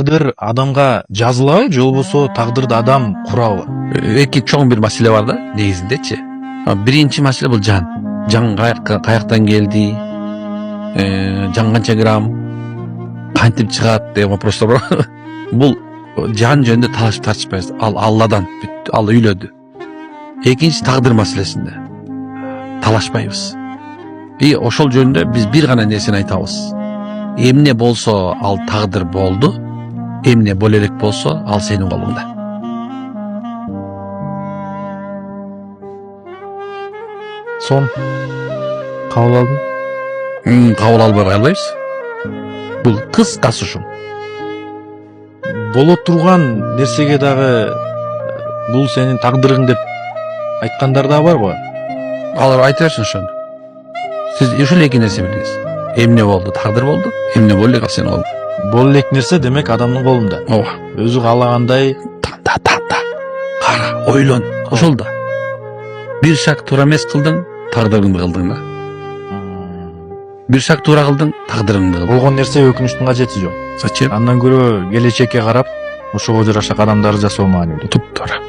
Тагдыр адамга жазылабы, же болбосо тагдырды адам курабы? Эки чоң бир маселе бар да негизиндечи. Биринчи маселе бул жан. Жан каяктан келди? Жан канча грамм? Кантип чыгат деген вопростор бар. Бул жан жөнүндө талашып тартышпайбыз. Ал Алладан, ал үйлөдү. Экинчи тагдыр маселесинде талашпайбыз. Ошол жөнүндө биз бир гана нерсени айтабыз. Эмне болсо ал тагдыр болду, эмне боло элек болсо ал сенин колуңда. Сон кабыл алдым. Кабыл албай кое албайбыз. Бул кыскасы ушул. Боло турган нерсеге дагы бул сенин тагдырың деп айткандар да барбы? Алар айта берсин ошону. Сиз ушул эки нерсе билиңиз. Эмне болду? Тагдыр болду. Эмне боло элек ал сенин колуңда. Боло элек нерсе демек адамдын колунда. Ооба. Өзү каалагандай Танда. Кара, ойлон. Ошол да. Бир шаг туура эмес кылдың, тагдырыңды кылдың да. Бир шаг туура кылдың, тагдырыңды кылдың. болгон нерсе өкүнүчтүн кажети жок. Зачем? Андан көрө келечекке карап ошого жараша кадамдарды жасоо маанилүү. Туп-туура.